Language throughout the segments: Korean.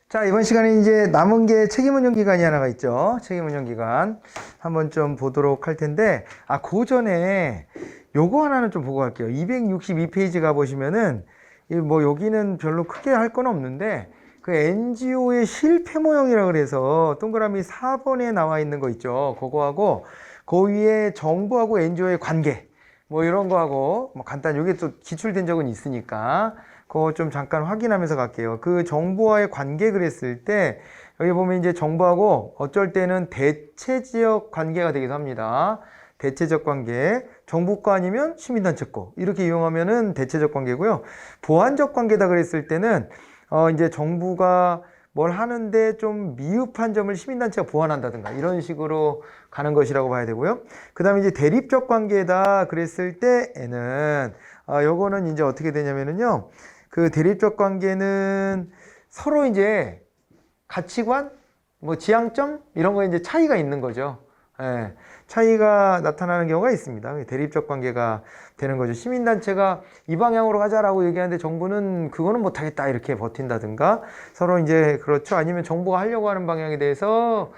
자, 이번 시간에 이제 남은 게 책임운용 기간이 하나가 있죠. 책임운용 기간. 한번 좀 보도록 할 텐데, 그 전에 요거 하나는 좀 보고 갈게요. 262페이지 가보시면은, 뭐 여기는 별로 크게 할 건 없는데, 그 NGO의 실패 모형이라 그래서 동그라미 4번에 나와 있는 거 있죠. 그거하고, 그 위에 정부하고 NGO의 관계. 뭐 이런 거하고, 뭐 간단히, 이게 또 기출된 적은 있으니까, 그거 좀 잠깐 확인하면서 갈게요. 그 정부와의 관계 그랬을 때, 여기 보면 이제 정부하고 어쩔 때는 대체지역 관계가 되기도 합니다. 대체적 관계. 정부 거 아니면 시민단체 거. 이렇게 이용하면은 대체적 관계고요. 보완적 관계다 그랬을 때는, 이제 정부가 뭘 하는데 좀 미흡한 점을 시민단체가 보완한다든가 이런 식으로 가는 것이라고 봐야 되고요. 그 다음에 이제 대립적 관계다 그랬을 때에는, 요거는 이제 어떻게 되냐면은요. 그 대립적 관계는 서로 이제 가치관, 뭐 지향점 이런 거에 이제 차이가 있는 거죠. 예, 차이가 나타나는 경우가 있습니다. 대립적 관계가 되는 거죠. 시민단체가 이 방향으로 가자라고 얘기하는데 정부는 그거는 못하겠다 이렇게 버틴다든가 서로 이제 그렇죠. 아니면 정부가 하려고 하는 방향에 대해서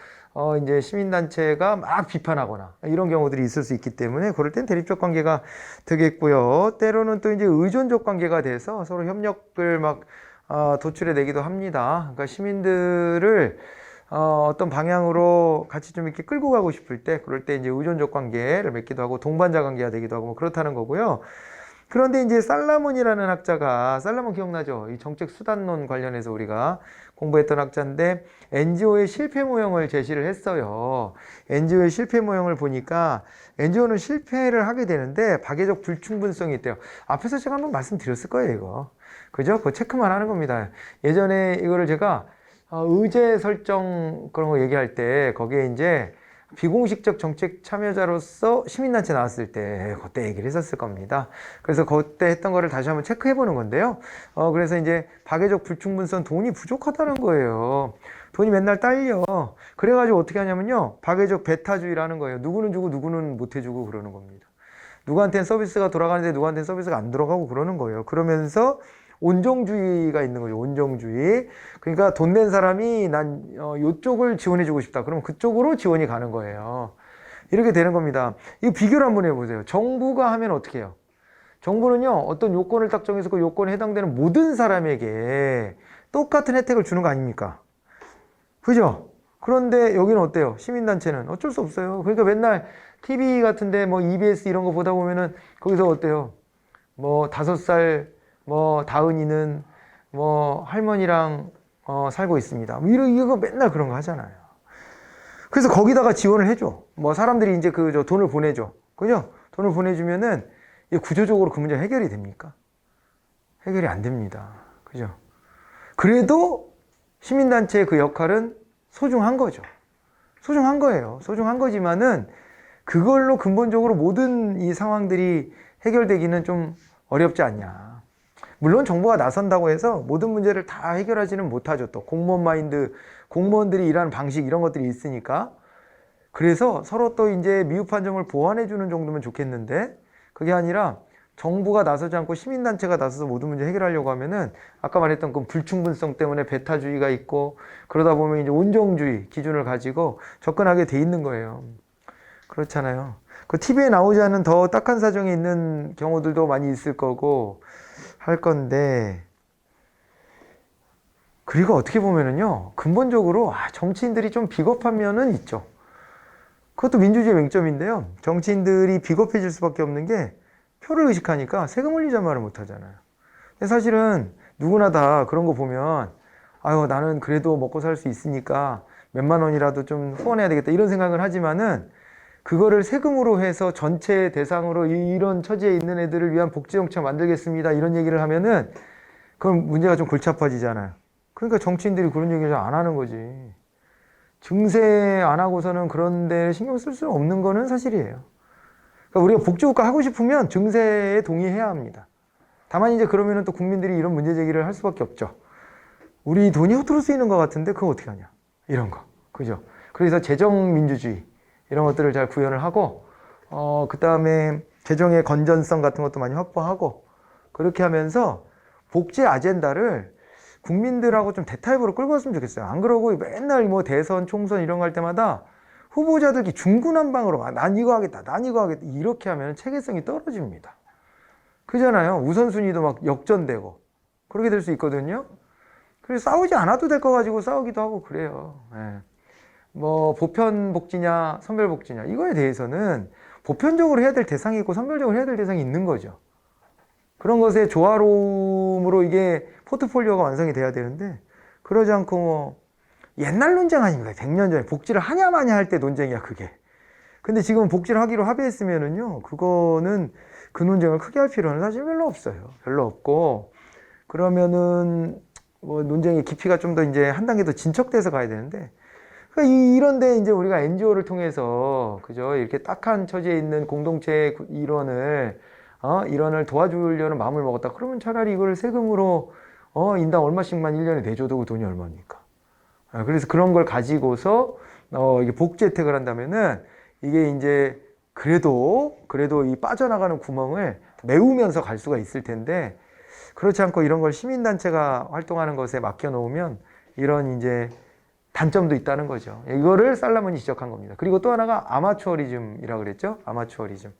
이제 시민단체가 막 비판하거나 이런 경우들이 있을 수 있기 때문에 그럴 땐 대립적 관계가 되겠고요. 때로는 또 이제 의존적 관계가 돼서 서로 협력을 막 도출해 내기도 합니다. 그러니까 시민들을 어떤 방향으로 같이 좀 이렇게 끌고 가고 싶을 때 그럴 때 이제 의존적 관계를 맺기도 하고 동반자 관계가 되기도 하고 뭐 그렇다는 거고요. 그런데 이제 살라몬이라는 학자가, 살라몬 기억나죠? 이 정책 수단론 관련해서 우리가 공부했던 학자인데 NGO의 실패 모형을 제시를 했어요. NGO의 실패 모형을 보니까 NGO는 실패를 하게 되는데 박애적 불충분성이 있대요. 앞에서 제가 한번 말씀드렸을 거예요, 이거. 그죠? 그거 체크만 하는 겁니다. 예전에 이거를 제가 의제 설정 그런 거 얘기할 때 거기에 이제 비공식적 정책 참여자로서 시민단체 나왔을 때 그때 얘기를 했었을 겁니다. 그래서 그때 했던 거를 다시 한번 체크해 보는 건데요. 그래서 이제 박애적 불충분성 돈이 부족하다는 거예요. 돈이 맨날 딸려. 그래가지고 어떻게 하냐면요. 박애적 배타주의라는 거예요. 누구는 주고 누구는 못 해주고 그러는 겁니다. 누구한테는 서비스가 돌아가는데 누구한테는 서비스가 안 들어가고 그러는 거예요. 그러면서 온정주의가 있는 거죠. 온정주의. 그러니까 돈 낸 사람이 난 이쪽을 지원해주고 싶다. 그럼 그쪽으로 지원이 가는 거예요. 이렇게 되는 겁니다. 이거 비교를 한번 해보세요. 정부가 하면 어떻게 해요? 정부는요, 어떤 요건을 딱 정해서 그 요건에 해당되는 모든 사람에게 똑같은 혜택을 주는 거 아닙니까? 그죠? 그런데 여기는 어때요? 시민단체는 어쩔 수 없어요. 그러니까 맨날 TV 같은데 뭐 EBS 이런 거 보다 보면은 거기서 어때요? 뭐 5살 뭐 다은이는 뭐 할머니랑 살고 있습니다. 뭐 이거 맨날 그런 거 하잖아요. 그래서 거기다가 지원을 해줘. 뭐 사람들이 이제 저 돈을 보내줘. 그죠? 돈을 보내주면은 구조적으로 그 문제 해결이 됩니까? 해결이 안 됩니다. 그죠? 그래도 시민단체의 그 역할은 소중한 거죠. 소중한 거예요. 소중한 거지만은 그걸로 근본적으로 모든 이 상황들이 해결되기는 좀 어렵지 않냐. 물론 정부가 나선다고 해서 모든 문제를 다 해결하지는 못하죠. 또 공무원 마인드, 공무원들이 일하는 방식 이런 것들이 있으니까. 그래서 서로 또 이제 미흡한 점을 보완해 주는 정도면 좋겠는데 그게 아니라 정부가 나서지 않고 시민단체가 나서서 모든 문제 해결하려고 하면은 아까 말했던 그 불충분성 때문에 배타주의가 있고 그러다 보면 이제 온정주의 기준을 가지고 접근하게 돼 있는 거예요. 그렇잖아요. 그 TV에 나오지 않은 더 딱한 사정이 있는 경우들도 많이 있을 거고 할 건데 그리고 어떻게 보면은요 근본적으로 정치인들이 좀 비겁한 면은 있죠. 그것도 민주주의 맹점인데요. 정치인들이 비겁해질 수밖에 없는 게 표를 의식하니까 세금 올리자 말을 못 하잖아요. 근데 사실은 누구나 다 그런 거 보면 아유 나는 그래도 먹고 살 수 있으니까 몇만 원이라도 좀 후원해야 되겠다 이런 생각을 하지만은 그거를 세금으로 해서 전체 대상으로 이런 처지에 있는 애들을 위한 복지정책 만들겠습니다. 이런 얘기를 하면은 그럼 문제가 좀 골치 아파지잖아요. 그러니까 정치인들이 그런 얘기를 안 하는 거지. 증세 안 하고서는 그런 데 신경 쓸 수 없는 거는 사실이에요. 그러니까 우리가 복지국가 하고 싶으면 증세에 동의해야 합니다. 다만 이제 그러면은 또 국민들이 이런 문제 제기를 할 수밖에 없죠. 우리 돈이 허투루 쓰이는 것 같은데 그거 어떻게 하냐. 이런 거. 그죠? 그래서 재정민주주의. 이런 것들을 잘 구현을 하고, 그 다음에 재정의 건전성 같은 것도 많이 확보하고, 그렇게 하면서 복지 아젠다를 국민들하고 좀 대타입으로 끌고 왔으면 좋겠어요. 안 그러고 맨날 뭐 대선, 총선 이런 거 할 때마다 후보자들이 중구난방으로 난 이거 하겠다, 난 이거 하겠다 이렇게 하면 체계성이 떨어집니다. 그잖아요. 우선순위도 막 역전되고 그렇게 될 수 있거든요. 그래서 싸우지 않아도 될 거 가지고 싸우기도 하고 그래요. 예. 뭐 보편 복지냐 선별 복지냐 이거에 대해서는 보편적으로 해야 될 대상이 있고 선별적으로 해야 될 대상이 있는 거죠. 그런 것의 조화로움으로 이게 포트폴리오가 완성이 돼야 되는데 그러지 않고 뭐 옛날 논쟁 아닙니까? 100년 전에 복지를 하냐 마냐 할 때 논쟁이야 그게. 근데 지금 복지를 하기로 합의했으면은요 그거는 그 논쟁을 크게 할 필요는 사실 별로 없어요. 별로 없고 그러면은 뭐 논쟁의 깊이가 좀 더 이제 한 단계 더 진척돼서 가야 되는데 그러니까 이런데 이제 우리가 NGO를 통해서 그죠 이렇게 딱한 처지에 있는 공동체 일원을 도와주려는 마음을 먹었다. 그러면 차라리 이걸 세금으로 인당 얼마씩만 1년에 내줘도 그 돈이 얼마입니까? 그래서 그런 걸 가지고서 이게 복지 혜택을 한다면은 이게 이제 그래도 이 빠져나가는 구멍을 메우면서 갈 수가 있을 텐데 그렇지 않고 이런 걸 시민단체가 활동하는 것에 맡겨놓으면 이런 이제 단점도 있다는 거죠. 이거를 살라몬이 지적한 겁니다. 그리고 또 하나가 아마추어리즘이라고 그랬죠. 아마추어리즘.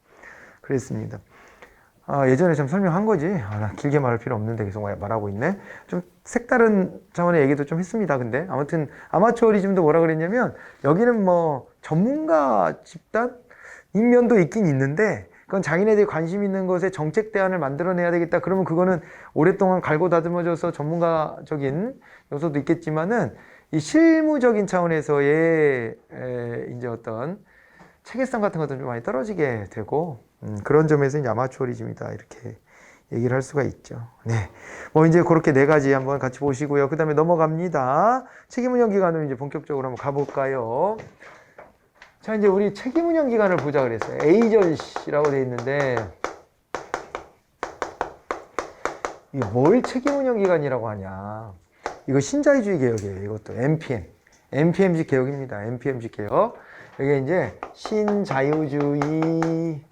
그랬습니다. 예전에 좀 설명한 거지. 나 길게 말할 필요 없는데 계속 말하고 있네. 좀 색다른 차원의 얘기도 좀 했습니다. 근데 아무튼 아마추어리즘도 뭐라 그랬냐면 여기는 뭐 전문가 집단 인면도 있긴 있는데 그건 자기네들이 관심 있는 것에 정책 대안을 만들어내야 되겠다. 그러면 그거는 오랫동안 갈고 다듬어져서 전문가적인 요소도 있겠지만은 이 실무적인 차원에서의 이제 어떤 체계성 같은 것들은 좀 많이 떨어지게 되고 그런 점에서 이제 아마추어리즘이다 이렇게 얘기를 할 수가 있죠. 네, 뭐 이제 그렇게 네 가지 한번 같이 보시고요. 그 다음에 넘어갑니다. 책임운영 기관으로 이제 본격적으로 한번 가볼까요? 자, 이제 우리 책임운영 기관을 보자 그랬어요. 에이전시라고 되어 있는데 이게 뭘 책임운영 기관이라고 하냐? 이거 신자유주의 개혁이에요. 이것도 NPMG 개혁입니다. NPMG 개혁. 여기 이제 신자유주의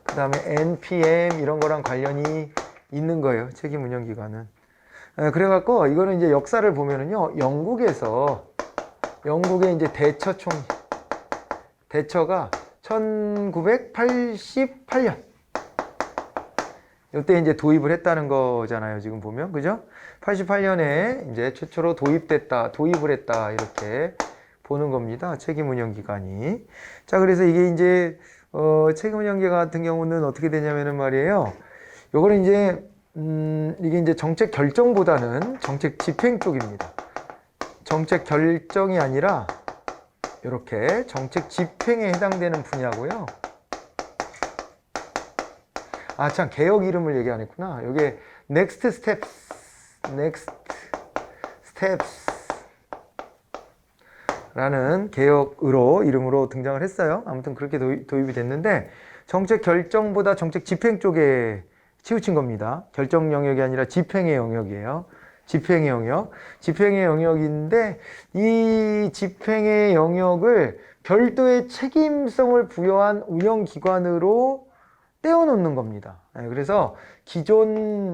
그 다음에 NPM 이런 거랑 관련이 있는 거예요. 책임운영기관은. 그래갖고 이거는 이제 역사를 보면은요. 영국의 이제 대처가 1988년 이때 이제 도입을 했다는 거잖아요. 지금 보면 그죠? 88년에 이제 최초로 도입을 했다 이렇게 보는 겁니다. 책임운영기관이. 자, 그래서 이게 이제 책임운영기관 같은 경우는 어떻게 되냐면은 말이에요. 요거는 이제 이게 이제 정책 결정보다는 정책 집행 쪽입니다. 정책 결정이 아니라 이렇게 정책 집행에 해당되는 분야고요. 아, 참 개혁 이름을 얘기 안 했구나. 요게 Next Steps 라는 개혁으로 이름으로 등장을 했어요. 아무튼 그렇게 도입이 됐는데 정책 결정보다 정책 집행 쪽에 치우친 겁니다. 결정 영역이 아니라 집행의 영역이에요. 집행의 영역인데 이 집행의 영역을 별도의 책임성을 부여한 운영기관으로 떼어놓는 겁니다. 그래서 기존의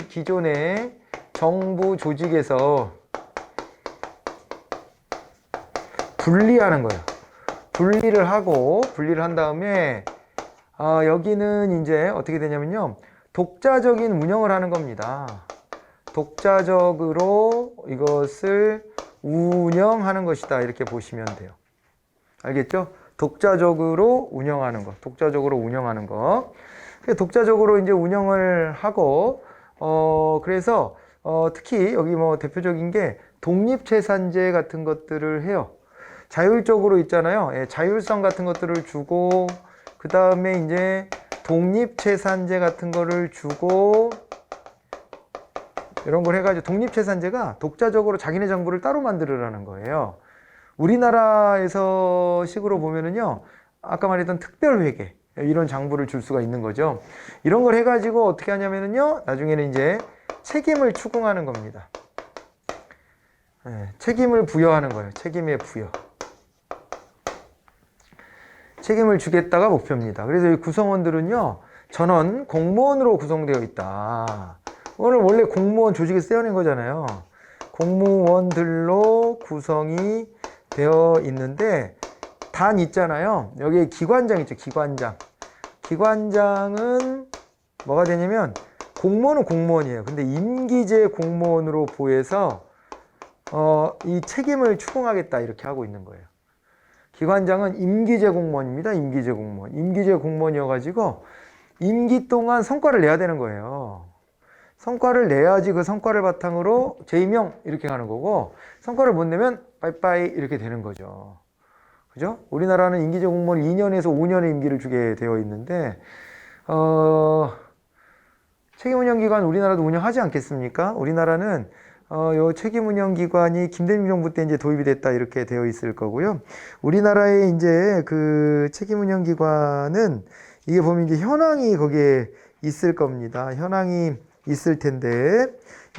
정부 조직에서 분리하는 거예요. 분리를 한 다음에 여기는 이제 어떻게 되냐면요. 독자적인 운영을 하는 겁니다. 독자적으로 이것을 운영하는 것이다. 이렇게 보시면 돼요. 알겠죠? 독자적으로 운영하는 거. 독자적으로 이제 운영을 하고, 그래서, 특히 여기 뭐 대표적인 게 독립재산제 같은 것들을 해요. 자율적으로 있잖아요. 자율성 같은 것들을 주고, 그 다음에 이제 독립재산제 같은 거를 주고, 이런 걸 해가지고 독립재산제가 독자적으로 자기네 정부를 따로 만들으라는 거예요. 우리나라에서 식으로 보면은요, 아까 말했던 특별회계, 이런 장부를 줄 수가 있는 거죠. 이런 걸 해가지고 어떻게 하냐면은요, 나중에는 이제 책임을 추궁하는 겁니다. 책임을 부여하는 거예요. 책임의 부여. 책임을 주겠다가 목표입니다. 그래서 이 구성원들은요, 전원 공무원으로 구성되어 있다. 그거는 원래 공무원 조직에서 떼어낸 거잖아요. 공무원들로 구성이 되어 있는데 단 있잖아요. 여기 기관장 있죠. 기관장. 기관장은 뭐가 되냐면 공무원은 공무원이에요. 근데 임기제 공무원으로 보여서 이 책임을 추궁하겠다 이렇게 하고 있는 거예요. 기관장은 임기제 공무원입니다. 임기제 공무원. 임기제 공무원이어가지고 임기 동안 성과를 내야 되는 거예요. 성과를 내야지 그 성과를 바탕으로 재임용 이렇게 가는 거고 성과를 못 내면 빠이빠이 이렇게 되는 거죠. 그죠? 우리나라는 임기제 공무원 2년에서 5년의 임기를 주게 되어 있는데 책임운영기관 우리나라도 운영하지 않겠습니까? 우리나라는 요 책임운영기관이 김대중 정부 때 이제 도입이 됐다 이렇게 되어 있을 거고요. 우리나라의 이제 그 책임운영기관은 이게 보면 이제 현황이 거기에 있을 겁니다. 현황이 있을 텐데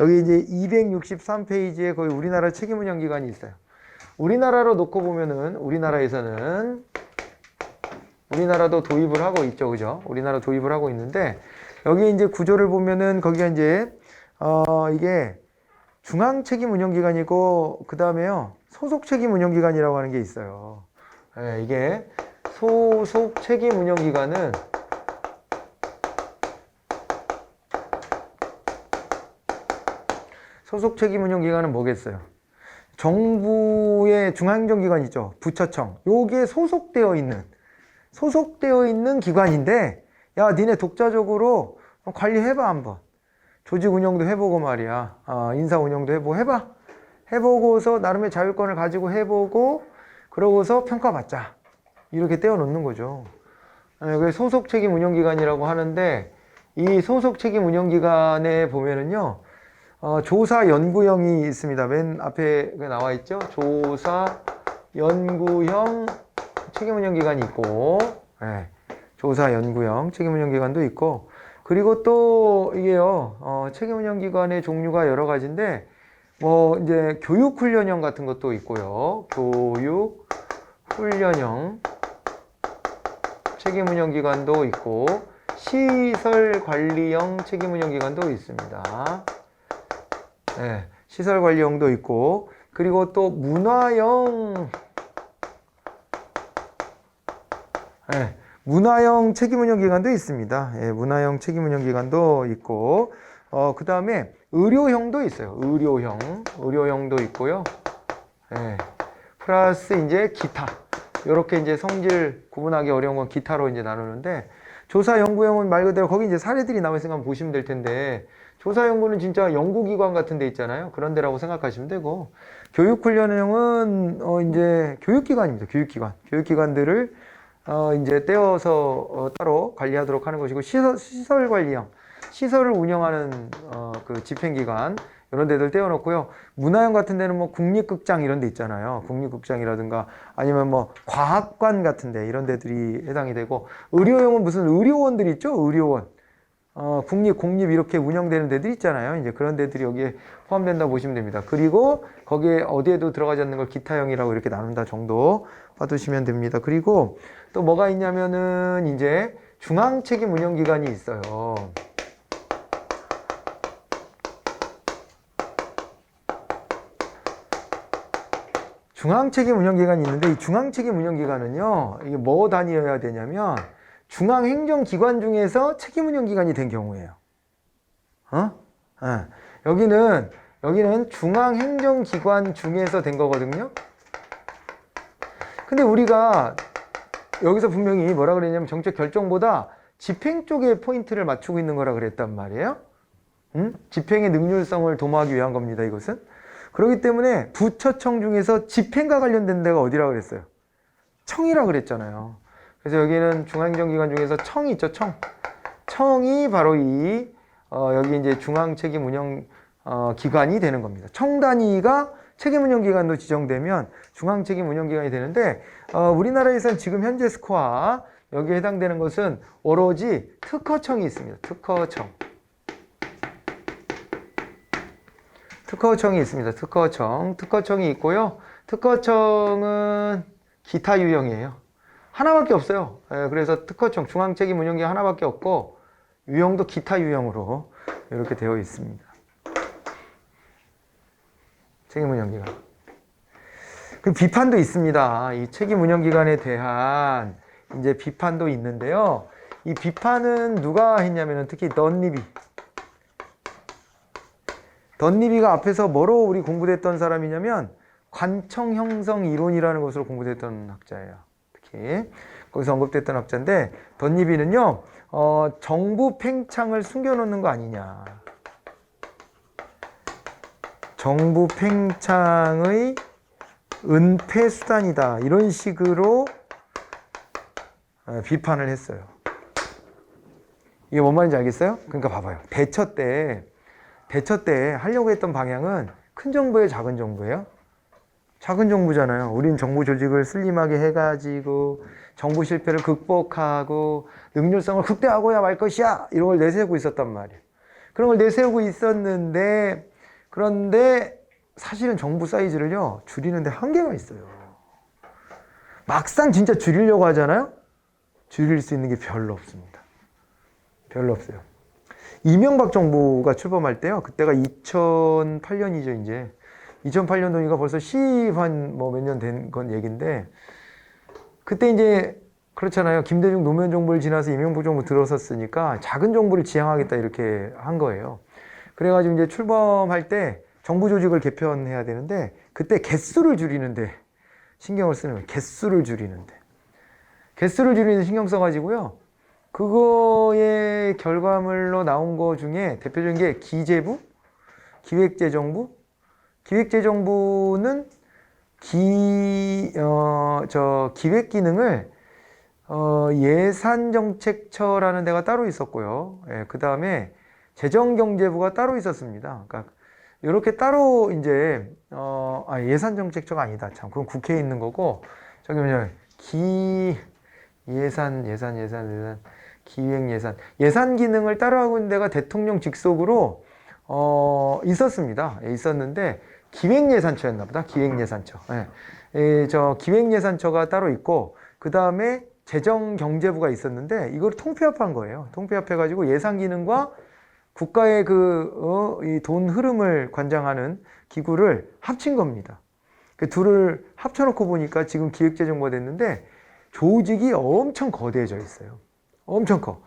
여기 이제 263페이지에 거기 우리나라 책임운영기관이 있어요. 우리나라로 놓고 보면은 우리나라에서는 우리나라도 도입을 하고 있죠, 그죠? 우리나라 도입을 하고 있는데 여기 이제 구조를 보면은 거기가 이제 이게 중앙 책임 운영기관이고 그 다음에요 소속 책임 운영기관이라고 하는 게 있어요. 네, 이게 소속 책임 운영기관은 소속 책임 운영기관은 뭐겠어요? 정부의 중앙행정기관 있죠. 부처청. 요게 소속되어 있는 기관인데 야 니네 독자적으로 관리해봐 한번. 조직 운영도 해보고 말이야. 인사 운영도 해봐. 해보고서 나름의 자율권을 가지고 해보고 그러고서 평가받자. 이렇게 떼어놓는 거죠. 그래서 소속 책임 운영기관이라고 하는데 이 소속 책임 운영기관에 보면은요. 조사 연구형이 있습니다. 맨 앞에 나와 있죠. 조사 연구형 책임운영기관이 있고, 네. 조사 연구형 책임운영기관도 있고, 그리고 또 이게요, 책임운영기관의 종류가 여러 가지인데, 뭐 이제 교육훈련형 같은 것도 있고요. 교육훈련형 책임운영기관도 있고, 시설관리형 책임운영기관도 있습니다. 네, 시설관리형도 있고 그리고 또 문화형 문화형 책임운영기관도 있습니다. 문화형 책임운영기관도 있고 그 다음에 의료형도 있어요. 의료형도 있고요. 플러스 이제 기타 이렇게 이제 성질 구분하기 어려운 건 기타로 이제 나누는데 조사 연구형은 말 그대로 거기 이제 사례들이 나와 있으니까 보시면 될 텐데 조사 연구는 진짜 연구기관 같은 데 있잖아요. 그런 데라고 생각하시면 되고 교육훈련형은 이제 교육기관입니다. 교육기관들을 이제 떼어서 따로 관리하도록 하는 것이고 시설관리형 시설을 운영하는 그 집행기관 이런 데들 떼어놓고요. 문화형 같은 데는 뭐 국립극장 이런 데 있잖아요. 국립극장이라든가 아니면 뭐 과학관 같은 데 이런 데들이 해당이 되고 의료형은 무슨 의료원들 있죠? 의료원. 국립, 공립 이렇게 운영되는 데들 있잖아요. 이제 그런 데들이 여기에 포함된다고 보시면 됩니다. 그리고 거기에 어디에도 들어가지 않는 걸 기타형이라고 이렇게 나눈다 정도 봐두시면 됩니다. 그리고 또 뭐가 있냐면은 이제 중앙 책임 운영기관이 있어요. 중앙책임 운영기관이 있는데 이 중앙책임 운영기관은요 이게 뭐 단위여야 되냐면 중앙행정기관 중에서 책임운영기관이 된 경우예요. 여기는 중앙행정기관 중에서 된 거거든요. 근데 우리가 여기서 분명히 뭐라 그랬냐면 정책 결정보다 집행 쪽에 포인트를 맞추고 있는 거라 그랬단 말이에요. 집행의 능률성을 도모하기 위한 겁니다. 이것은. 그렇기 때문에 부처청 중에서 집행과 관련된 데가 어디라고 그랬어요? 청이라고 그랬잖아요. 그래서 여기는 중앙행정기관 중에서 청이 있죠, 청. 청이 바로 여기 이제 중앙책임운영 기관이 되는 겁니다. 청 단위가 책임운영기관도 지정되면 중앙책임운영기관이 되는데 우리나라에선 지금 현재 스코어 여기에 해당되는 것은 오로지 특허청이 있습니다. 특허청이 있습니다. 특허청이 있고요. 특허청은 기타 유형이에요. 하나밖에 없어요. 그래서 특허청, 중앙책임운영기관 하나밖에 없고 유형도 기타 유형으로 이렇게 되어 있습니다. 책임운영기관. 그 비판도 있습니다. 이 책임운영기관에 대한 이제 비판도 있는데요. 이 비판은 누가 했냐면은 특히 던리비가 앞에서 뭐로 우리 공부됐던 사람이냐면 관청 형성 이론이라는 것으로 공부됐던 학자예요. 특히 거기서 언급됐던 학자인데 던리비는요, 정부 팽창을 숨겨놓는 거 아니냐. 정부 팽창의 은폐 수단이다. 이런 식으로 비판을 했어요. 이게 뭔 말인지 알겠어요? 그러니까 봐봐요. 대처 때 하려고 했던 방향은 큰 정부예요, 작은 정부예요? 작은 정부잖아요. 우린 정부 조직을 슬림하게 해가지고 정부 실패를 극복하고 능률성을 극대화하고야 말 것이야. 이런 걸 내세우고 있었단 말이에요. 그런 걸 내세우고 있었는데 그런데 사실은 정부 사이즈를요 줄이는데 한계가 있어요. 막상 진짜 줄이려고 하잖아요. 줄일 수 있는 게 별로 없습니다. 별로 없어요. 이명박 정부가 출범할 때요. 그때가 2008년이죠, 이제. 2008년도니까 벌써 한 몇 년 된 건 얘기인데, 그때 이제 그렇잖아요. 김대중 노무현 정부를 지나서 이명박 정부 들어섰으니까 작은 정부를 지향하겠다 이렇게 한 거예요. 그래가지고 이제 출범할 때 정부 조직을 개편해야 되는데, 그때 개수를 줄이는데 신경을 쓰는 거예요. 개수를 줄이는데 신경 써가지고요. 그거의 결과물로 나온 거 중에 대표적인 게 기재부, 기획재정부. 기획재정부는 기획 기능을 예산정책처라는 데가 따로 있었고요. 예, 그 다음에 재정경제부가 따로 있었습니다. 그러니까 이렇게 따로 이제 예산정책처가 아니다. 참, 그건 국회에 있는 거고 저기 뭐냐 예산 기능을 따로 하고 있는 데가 대통령 직속으로 있었습니다. 예, 있었는데 기획예산처였나 보다. 기획예산처. 예. 기획예산처가 따로 있고 그 다음에 재정경제부가 있었는데 이걸 통폐합한 거예요. 통폐합해가지고 예산 기능과 국가의 이 돈 흐름을 관장하는 기구를 합친 겁니다. 그 둘을 합쳐놓고 보니까 지금 기획재정부가 됐는데 조직이 엄청 거대해져 있어요. 엄청 커.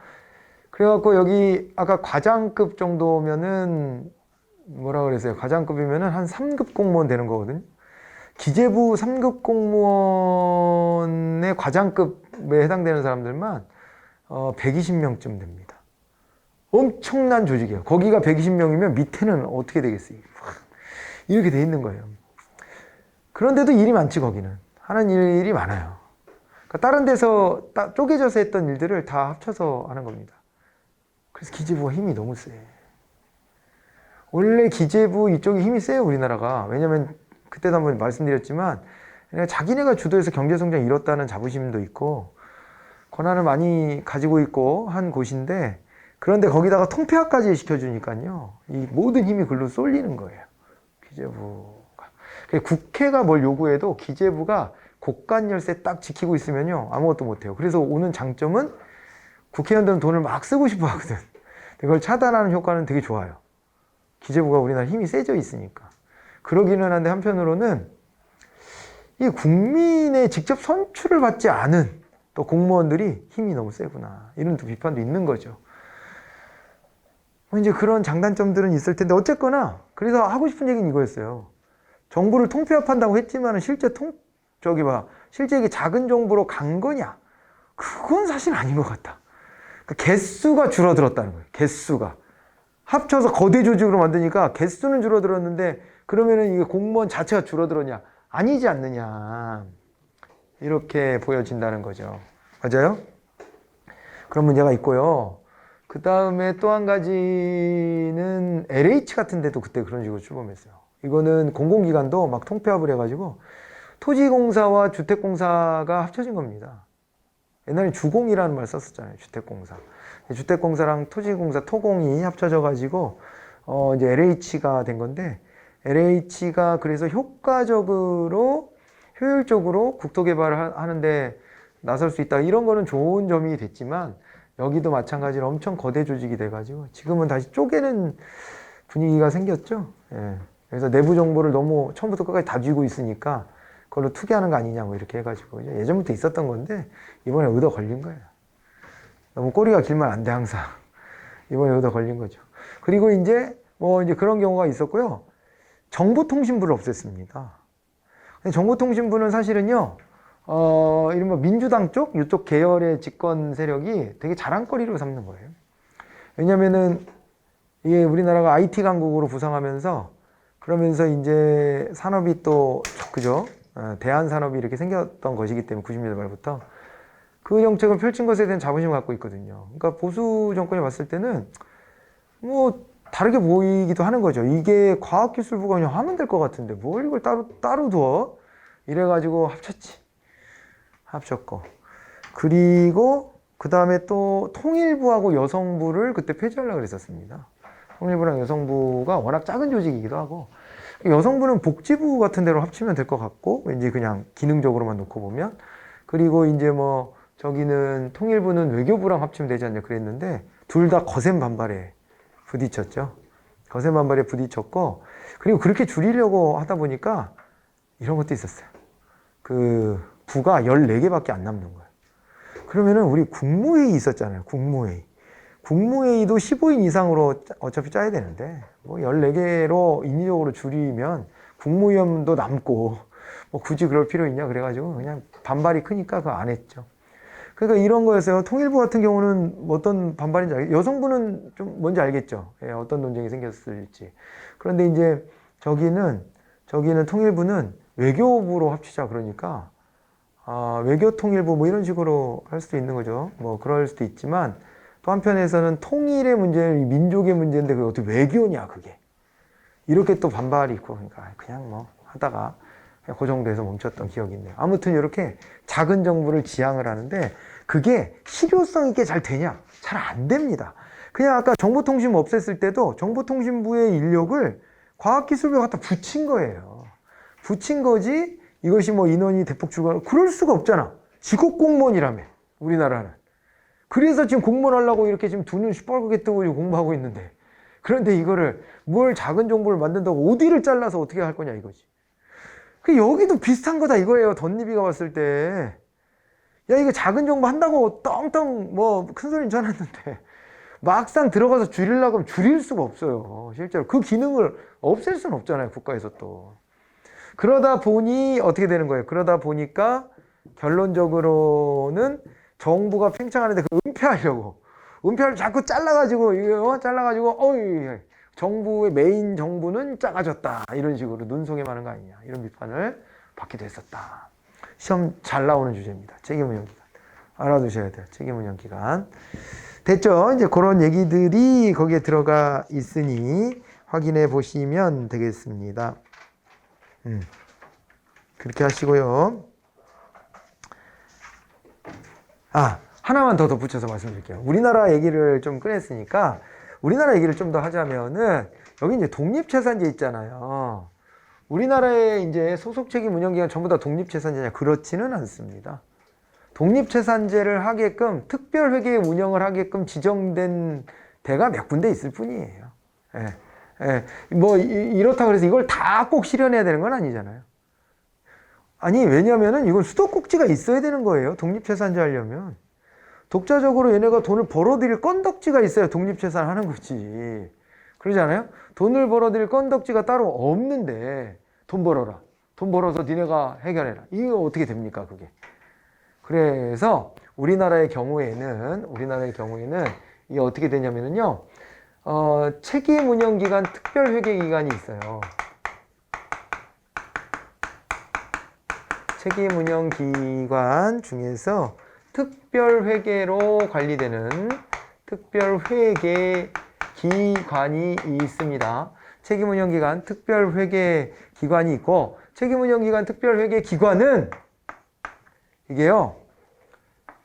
그래갖고 여기 아까 과장급 정도면은 뭐라 그랬어요? 과장급이면은 한 3급 공무원 되는 거거든요. 기재부 3급 공무원의 과장급에 해당되는 사람들만 120명쯤 됩니다. 엄청난 조직이에요. 거기가 120명이면 밑에는 어떻게 되겠어요? 이렇게 돼 있는 거예요. 그런데도 일이 많지, 거기는. 하는 일이 많아요. 그러니까 다른 데서 쪼개져서 했던 일들을 다 합쳐서 하는 겁니다. 그래서 기재부가 힘이 너무 세. 원래 기재부 이쪽이 힘이 세요, 우리나라가. 왜냐면 그때도 한번 말씀드렸지만 자기네가 주도해서 경제성장 이뤘다는 자부심도 있고 권한을 많이 가지고 있고 한 곳인데 그런데 거기다가 통폐합까지 시켜주니까요. 이 모든 힘이 글로 쏠리는 거예요. 기재부가. 국회가 뭘 요구해도 기재부가 고관 열쇠 딱 지키고 있으면요. 아무것도 못해요. 그래서 오는 장점은 국회의원들은 돈을 막 쓰고 싶어 하거든. 그걸 차단하는 효과는 되게 좋아요. 기재부가 우리나라 힘이 세져 있으니까. 그러기는 한데 한편으로는 이 국민의 직접 선출을 받지 않은 또 공무원들이 힘이 너무 세구나. 이런 또 비판도 있는 거죠. 이제 그런 장단점들은 있을 텐데 어쨌거나 그래서 하고 싶은 얘기는 이거였어요. 정부를 통폐합한다고 했지만 실제 실제 이게 작은 정부로 간 거냐? 그건 사실 아닌 것 같다. 그러니까 개수가 줄어들었다는 거예요. 개수가. 합쳐서 거대 조직으로 만드니까 개수는 줄어들었는데 그러면은 이게 공무원 자체가 줄어들었냐? 아니지 않느냐. 이렇게 보여진다는 거죠. 맞아요? 그런 문제가 있고요. 그 다음에 또 한 가지는 LH 같은 데도 그때 그런 식으로 출범했어요. 이거는 공공기관도 막 통폐합을 해가지고 토지공사와 주택공사가 합쳐진 겁니다. 옛날에 주공이라는 말 썼었잖아요. 주택공사. 주택공사랑 토지공사, 토공이 합쳐져가지고 이제 LH가 된 건데 LH가 그래서 효율적으로 국토개발을 하는데 나설 수 있다. 이런 거는 좋은 점이 됐지만 여기도 마찬가지로 엄청 거대 조직이 돼가지고 지금은 다시 쪼개는 분위기가 생겼죠. 예. 그래서 내부 정보를 너무 처음부터 끝까지 다 쥐고 있으니까 그걸로 투기하는 거 아니냐 뭐 이렇게 해가지고 예전부터 있었던 건데 이번에 얻어 걸린 거예요. 너무 꼬리가 길면 안 돼 항상. 이번에 얻어 걸린 거죠. 그리고 이제 뭐 이제 그런 경우가 있었고요. 정보통신부를 없앴습니다. 정보통신부는 사실은요, 이른바 민주당 쪽, 이쪽 계열의 집권 세력이 되게 자랑거리로 삼는 거예요. 왜냐면은 이게 우리나라가 IT 강국으로 부상하면서 그러면서 이제 산업이 또, 그죠? 대한 산업이 이렇게 생겼던 것이기 때문에 90년대 말부터 그 정책을 펼친 것에 대한 자부심을 갖고 있거든요. 그러니까 보수 정권이 봤을 때는 뭐 다르게 보이기도 하는 거죠. 이게 과학기술부가 그냥 하면 될 것 같은데 뭘 이걸 따로 둬? 이래가지고 합쳤고. 그리고 그 다음에 또 통일부하고 여성부를 그때 폐지하려고 그랬었습니다. 통일부랑 여성부가 워낙 작은 조직이기도 하고 여성부는 복지부 같은 데로 합치면 될 것 같고 왠지 그냥 기능적으로만 놓고 보면 그리고 이제 뭐 저기는 통일부는 외교부랑 합치면 되지 않냐 그랬는데 둘 다 거센 반발에 부딪혔죠. 거센 반발에 부딪혔고 그리고 그렇게 줄이려고 하다 보니까 이런 것도 있었어요. 그 부가 14개밖에 안 남는 거예요. 그러면은 우리 국무회의 있었잖아요. 국무회의도 15인 이상으로 어차피 짜야 되는데 뭐 14개로 인위적으로 줄이면 국무위원도 남고 뭐 굳이 그럴 필요 있냐 그래가지고 그냥 반발이 크니까 그거 안 했죠. 그러니까 이런 거였어요. 통일부 같은 경우는 어떤 반발인지 여성부는 좀 뭔지 알겠죠. 예, 어떤 논쟁이 생겼을지. 그런데 이제 저기는 통일부는 외교부로 합치자 그러니까 외교통일부 뭐 이런 식으로 할 수도 있는 거죠. 뭐 그럴 수도 있지만 또 한편에서는 통일의 문제, 민족의 문제인데 그게 어떻게 외교냐 그게. 이렇게 또 반발이 있고 그러니까 그냥 뭐 하다가 그냥 그 정도에서 멈췄던 기억이 있네요. 아무튼 이렇게 작은 정부를 지향을 하는데 그게 실효성 있게 잘 되냐? 잘 안 됩니다. 그냥 아까 정보통신부 없앴을 때도 정보통신부의 인력을 과학기술부에 갖다 붙인 거예요. 붙인 거지 이것이 뭐 인원이 대폭 줄어가고 그럴 수가 없잖아. 직업 공무원이라며 우리나라는. 그래서 지금 공무원 하려고 이렇게 지금 두 눈 시뻘겋게 뜨고 공부하고 있는데 그런데 이거를 뭘 작은 정보를 만든다고 어디를 잘라서 어떻게 할 거냐 이거지. 그 여기도 비슷한 거다 이거예요. 덧니비가 봤을 때. 야 이거 작은 정보 한다고 떵떵 뭐 큰 소리는 쳐놨는데 막상 들어가서 줄이려고 하면 줄일 수가 없어요. 실제로 그 기능을 없앨 수는 없잖아요. 국가에서 또. 그러다 보니 어떻게 되는 거예요? 그러다 보니까 결론적으로는 정부가 팽창하는데 그 은폐를 자꾸 잘라가지고 정부의 메인 정부는 작아졌다 이런 식으로 눈속임하는 거 아니냐 이런 비판을 받기도 했었다. 시험 잘 나오는 주제입니다. 책임운영기간 알아두셔야 돼요. 책임운영기간 됐죠? 이제 그런 얘기들이 거기에 들어가 있으니 확인해 보시면 되겠습니다. 그렇게 하시고요. 하나만 더 덧붙여서 말씀드릴게요. 우리나라 얘기를 좀 꺼냈으니까 우리나라 얘기를 좀 더 하자면은 여기 이제 독립재산제 있잖아요. 우리나라의 이제 소속 책임 운영기관 전부 다 독립재산제냐? 그렇지는 않습니다. 독립재산제를 하게끔 특별회계 운영을 하게끔 지정된 데가 몇 군데 있을 뿐이에요. 뭐 이렇다고 해서 이걸 다 꼭 실현해야 되는 건 아니잖아요. 아니 왜냐면은 이건 수도꼭지가 있어야 되는 거예요. 독립재산제 하려면. 독자적으로 얘네가 돈을 벌어들일 건덕지가 있어야 독립재산 하는 거지. 그러지 않아요? 돈을 벌어들일 건덕지가 따로 없는데 돈 벌어라. 돈 벌어서 니네가 해결해라. 이거 어떻게 됩니까 그게. 그래서 우리나라의 경우에는 이게 어떻게 되냐면요. 책임운영기관 특별회계기관이 있어요. 책임운영기관 중에서 특별회계로 관리되는 특별회계기관이 있습니다. 책임운영기관 특별회계기관이 있고 책임운영기관 특별회계기관은 이게요.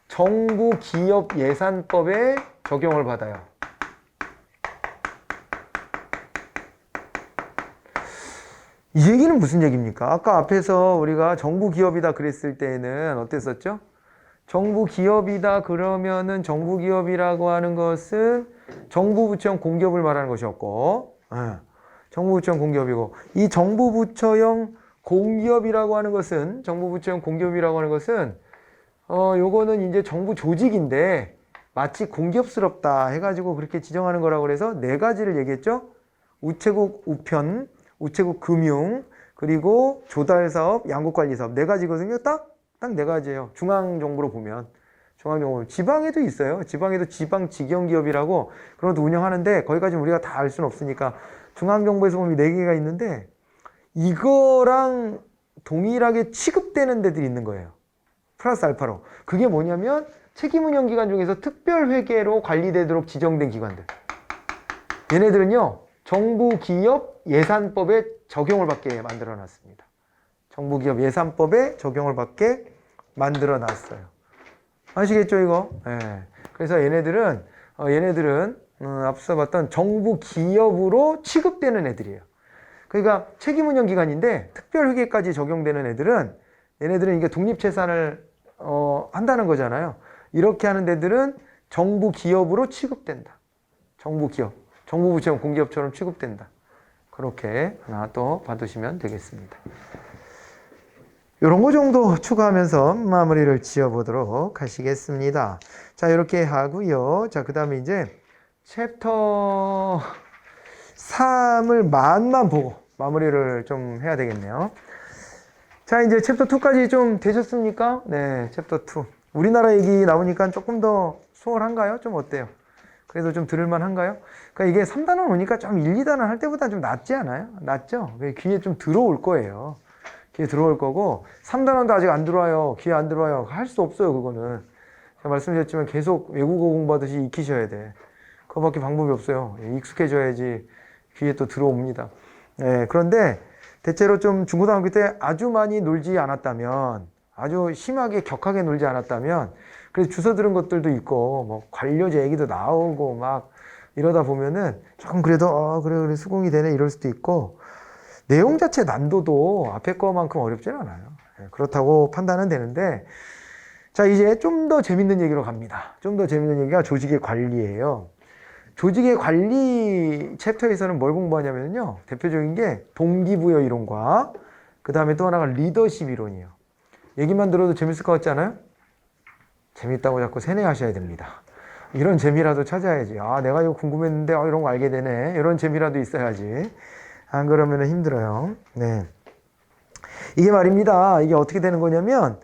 정부 기업 예산법에 적용을 받아요. 이 얘기는 무슨 얘기입니까? 아까 앞에서 우리가 정부 기업이다 그랬을 때는 어땠었죠? 정부 기업이다 그러면은 정부 기업이라고 하는 것은 정부 부처형 공기업을 말하는 것이었고, 정부 부처형 공기업이고, 이 정부 부처형 공기업이라고 하는 것은, 정부 부처형 공기업이라고 하는 것은, 요거는 이제 정부 조직인데 마치 공기업스럽다 해가지고 그렇게 지정하는 거라고 그래서 네 가지를 얘기했죠. 우체국 우편, 우체국 금융, 그리고 조달사업, 양국관리사업 네 가지거든요. 딱 네 가지예요. 중앙정부로 보면. 중앙정부. 지방에도 있어요. 지방에도 지방직영기업이라고 그런 것도 운영하는데 거기까지 우리가 다 알 수는 없으니까 중앙정부에서 보면 네 개가 있는데 이거랑 동일하게 취급되는 데들이 있는 거예요. 플러스 알파로. 그게 뭐냐면 책임운영기관 중에서 특별회계로 관리되도록 지정된 기관들. 얘네들은요. 정부기업 예산법에 적용을 받게 만들어놨습니다. 정부기업 예산법에 적용을 받게 만들어놨어요. 아시겠죠 이거? 네. 그래서 얘네들은 앞서 봤던 정부기업으로 취급되는 애들이에요. 그러니까 책임운영기관인데 특별회계까지 적용되는 얘네들은 이게 독립재산을 한다는 거잖아요. 이렇게 하는 데들은 정부기업으로 취급된다. 정부기업. 정부부처형 공기업처럼 취급된다. 그렇게 하나 또 봐두시면 되겠습니다. 이런 거 정도 추가하면서 마무리를 지어보도록 하시겠습니다. 자, 이렇게 하고요. 자, 그 다음에 이제 챕터 3을 만만 보고 마무리를 좀 해야 되겠네요. 자, 이제 챕터 2까지 좀 되셨습니까? 네, 챕터 2. 우리나라 얘기 나오니까 조금 더 수월한가요? 좀 어때요? 그래도 좀 들을만 한가요? 그러니까 이게 3단원 오니까 좀 1, 2단원 할 때보다 좀 낫지 않아요? 낫죠? 귀에 좀 들어올 거예요. 귀에 들어올 거고, 3단원도 아직 안 들어와요. 귀에 안 들어와요. 할 수 없어요, 그거는. 제가 말씀드렸지만 계속 외국어 공부하듯이 익히셔야 돼. 그거밖에 방법이 없어요. 익숙해져야지 귀에 또 들어옵니다. 네, 그런데 대체로 좀 중고등학교 때 아주 많이 놀지 않았다면, 아주 심하게 격하게 놀지 않았다면, 그래서 주워 들은 것들도 있고, 뭐, 관료제 얘기도 나오고, 막, 이러다 보면은, 조금 그래도, 그래, 수긍이 되네, 이럴 수도 있고, 내용 자체 난도도 앞에 거만큼 어렵진 않아요. 그렇다고 판단은 되는데, 자, 이제 좀 더 재밌는 얘기로 갑니다. 좀 더 재밌는 얘기가 조직의 관리예요. 조직의 관리 챕터에서는 뭘 공부하냐면요. 대표적인 게 동기부여 이론과, 그 다음에 또 하나가 리더십 이론이에요. 얘기만 들어도 재밌을 것 같지 않아요? 재밌다고 자꾸 세뇌하셔야 됩니다. 이런 재미라도 찾아야지. 내가 이거 궁금했는데 이런 거 알게 되네. 이런 재미라도 있어야지. 안 그러면 힘들어요. 네. 이게 말입니다. 이게 어떻게 되는 거냐면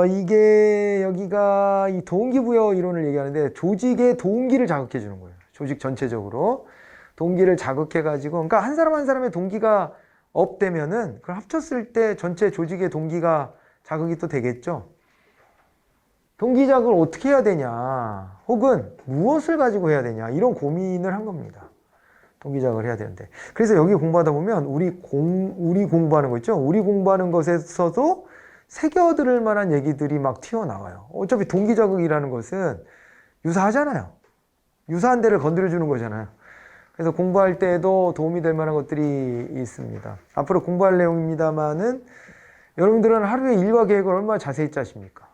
이게 여기가 이 동기부여 이론을 얘기하는데 조직의 동기를 자극해 주는 거예요. 조직 전체적으로 동기를 자극해 가지고 그러니까 한 사람 한 사람의 동기가 업되면은 그걸 합쳤을 때 전체 조직의 동기가 자극이 또 되겠죠. 동기 자극을 어떻게 해야 되냐, 혹은 무엇을 가지고 해야 되냐, 이런 고민을 한 겁니다. 동기 자극을 해야 되는데. 그래서 여기 공부하다 보면 우리 공부하는 거 있죠? 우리 공부하는 것에서도 새겨들을 만한 얘기들이 막 튀어나와요. 어차피 동기 자극이라는 것은 유사하잖아요. 유사한 데를 건드려 주는 거잖아요. 그래서 공부할 때에도 도움이 될 만한 것들이 있습니다. 앞으로 공부할 내용입니다만은 여러분들은 하루에 일과 계획을 얼마나 자세히 짜십니까?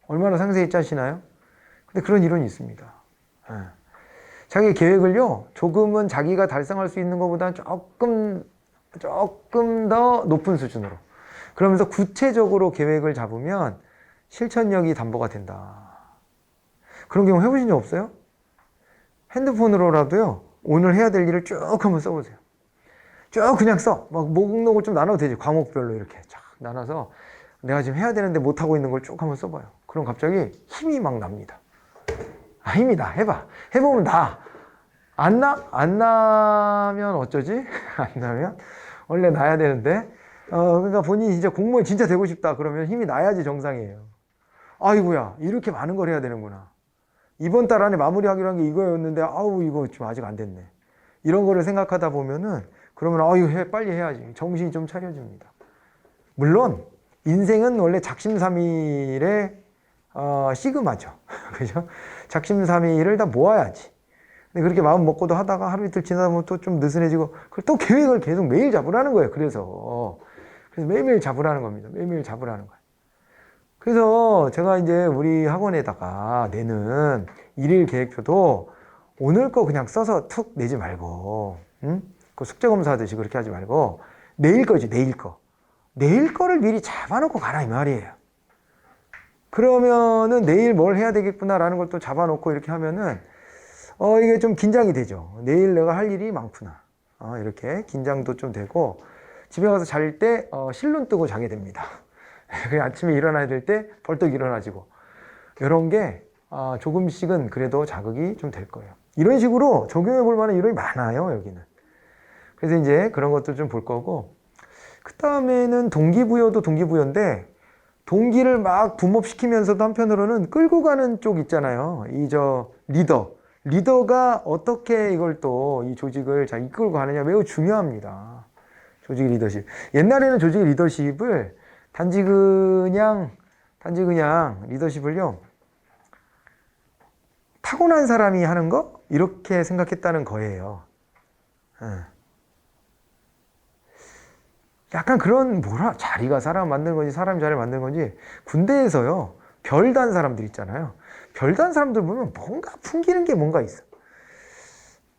얼마나 상세히 짜시나요? 근데 그런 이론이 있습니다. 자기 계획을요, 조금은 자기가 달성할 수 있는 것보다는 조금 더 높은 수준으로. 그러면서 구체적으로 계획을 잡으면 실천력이 담보가 된다. 그런 경우 해보신 적 없어요? 핸드폰으로라도요, 오늘 해야 될 일을 쭉 한번 써보세요. 쭉 그냥 써. 막 목록을 좀 나눠도 되지. 과목별로 이렇게 쫙 나눠서 내가 지금 해야 되는데 못하고 있는 걸 쭉 한번 써봐요. 그럼 갑자기 힘이 막 납니다. 힘이 나. 해봐. 해보면 나. 안 나면 어쩌지? 안 나면? 원래 나야 되는데. 그러니까 본인이 진짜 공무원 진짜 되고 싶다. 그러면 힘이 나야지 정상이에요. 아이고야, 이렇게 많은 걸 해야 되는구나. 이번 달 안에 마무리하기로 한 게 이거였는데, 이거 좀 아직 안 됐네. 이런 거를 생각하다 보면은, 그러면, 이거 빨리 해야지. 정신이 좀 차려집니다. 물론, 인생은 원래 작심삼일의 시그마죠. 그죠? 작심삼일을 다 모아야지. 근데 그렇게 마음 먹고도 하다가 하루 이틀 지나다 보면 또 좀 느슨해지고, 그걸 또 계획을 계속 매일 잡으라는 거예요. 그래서 매일매일 잡으라는 겁니다. 매일매일 잡으라는 거예요. 그래서 제가 이제 우리 학원에다가 내는 일일 계획표도 오늘 거 그냥 써서 툭 내지 말고, 응? 그 숙제 검사하듯이 그렇게 하지 말고, 내일 거지, 내일 거. 내일 거를 미리 잡아놓고 가라, 이 말이에요. 그러면은 내일 뭘 해야 되겠구나라는 걸 또 잡아놓고 이렇게 하면은, 이게 좀 긴장이 되죠. 내일 내가 할 일이 많구나. 이렇게 긴장도 좀 되고, 집에 가서 잘 때, 실눈 뜨고 자게 됩니다. 그냥 아침에 일어나야 될 때 벌떡 일어나지고. 이런 게, 조금씩은 그래도 자극이 좀 될 거예요. 이런 식으로 적용해 볼 만한 이론이 많아요, 여기는. 그래서 이제 그런 것도 좀 볼 거고, 그 다음에는 동기부여도 동기부여인데, 동기를 막 붐업시키면서도 한편으로는 끌고 가는 쪽 있잖아요. 리더가 어떻게 이걸 또 이 조직을 잘 이끌고 가느냐 매우 중요합니다. 조직 리더십. 옛날에는 조직 리더십을 단지 그냥 리더십을요, 타고난 사람이 하는 거? 이렇게 생각했다는 거예요. 약간 그런, 자리가 사람 만드는 건지, 사람이 자리를 만드는 건지, 군대에서요, 별 단 사람들 있잖아요. 별 단 사람들 보면 뭔가 풍기는 게 뭔가 있어.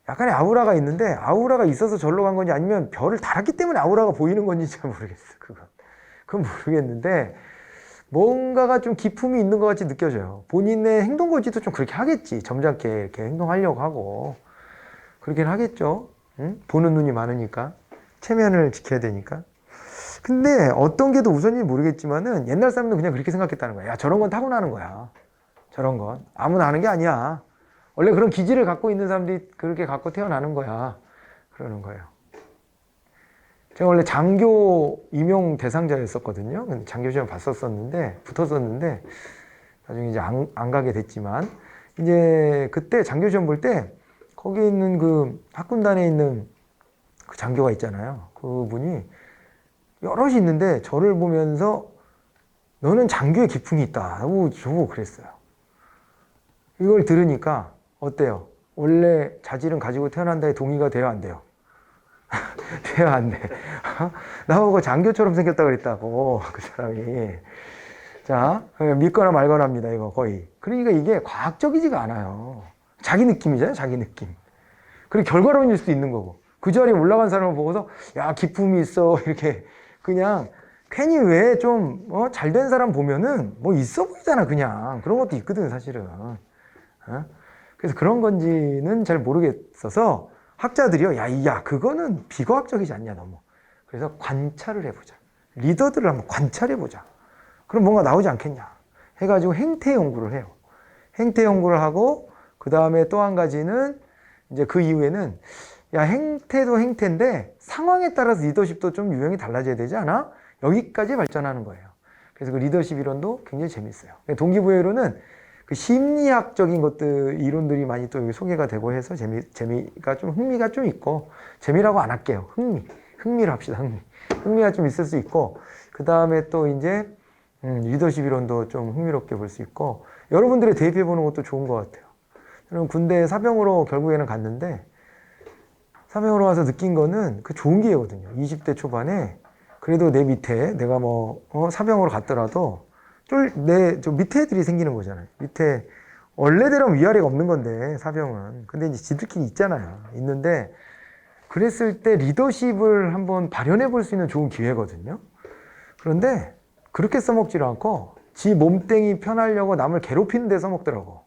약간의 아우라가 있는데, 아우라가 있어서 절로 간 건지 아니면 별을 달았기 때문에 아우라가 보이는 건지 잘 모르겠어, 그건 모르겠는데, 뭔가가 좀 기품이 있는 것 같이 느껴져요. 본인의 행동 거지도 좀 그렇게 하겠지. 점잖게 이렇게 행동하려고 하고. 그렇긴 하겠죠. 응? 보는 눈이 많으니까. 체면을 지켜야 되니까. 근데 어떤 게 더 우선인지 모르겠지만은 옛날 사람들은 그냥 그렇게 생각했다는 거야. 야, 저런 건 타고나는 거야. 저런 건. 아무나 하는 게 아니야. 원래 그런 기질을 갖고 있는 사람들이 그렇게 갖고 태어나는 거야. 그러는 거예요. 제가 원래 장교 임용 대상자였었거든요. 근데 장교 시험 붙었었는데, 나중에 이제 안 가게 됐지만, 이제 그때 장교 시험 볼 때, 거기 있는 그 학군단에 있는 그 장교가 있잖아요. 그분이 여럿이 있는데 저를 보면서 너는 장교의 기풍이 있다 하고 저보고 그랬어요. 이걸 들으니까 어때요? 원래 자질은 가지고 태어난다에 동의가 돼요, 안 돼요? 돼요, 안 돼? 나보고 장교처럼 생겼다 그랬다고, 그 사람이. 자, 믿거나 말거나 합니다, 이거 거의. 그러니까 이게 과학적이지가 않아요. 자기 느낌이잖아요, 자기 느낌. 그리고 결과론일 수도 있는 거고. 그 자리에 올라간 사람을 보고서, 야, 기품이 있어. 이렇게 그냥 괜히 왜 좀, 잘된 사람 보면은 뭐 있어 보이잖아, 그냥. 그런 것도 있거든, 사실은. 그래서 그런 건지는 잘 모르겠어서 학자들이요, 야, 그거는 비과학적이지 않냐, 너무. 그래서 관찰을 해보자. 리더들을 한번 관찰해보자. 그럼 뭔가 나오지 않겠냐. 해가지고 행태 연구를 해요. 행태 연구를 하고, 그 다음에 또 한 가지는 이제 그 이후에는 야, 행태도 행태인데 상황에 따라서 리더십도 좀 유형이 달라져야 되지 않아? 여기까지 발전하는 거예요. 그래서 그 리더십 이론도 굉장히 재밌어요. 동기부여 이론은 그 심리학적인 것들, 이론들이 많이 또 여기 소개가 되고 해서 재미가 좀, 흥미가 좀 있고, 재미라고 안 할게요. 흥미로 합시다, 흥미가 좀 있을 수 있고, 그 다음에 또 이제, 리더십 이론도 좀 흥미롭게 볼 수 있고, 여러분들이 대입해보는 것도 좋은 것 같아요. 저는 군대 사병으로 결국에는 갔는데, 사병으로 와서 느낀 거는 그 좋은 기회거든요. 20대 초반에 그래도 내 밑에 내가 사병으로 갔더라도 좀 밑에 애들이 생기는 거잖아요. 밑에 원래대로는 위아래가 없는 건데 사병은. 근데 이제 지들끼리 있잖아요. 있는데 그랬을 때 리더십을 한번 발현해 볼 수 있는 좋은 기회거든요. 그런데 그렇게 써먹지를 않고 지 몸땡이 편하려고 남을 괴롭히는 데 써먹더라고.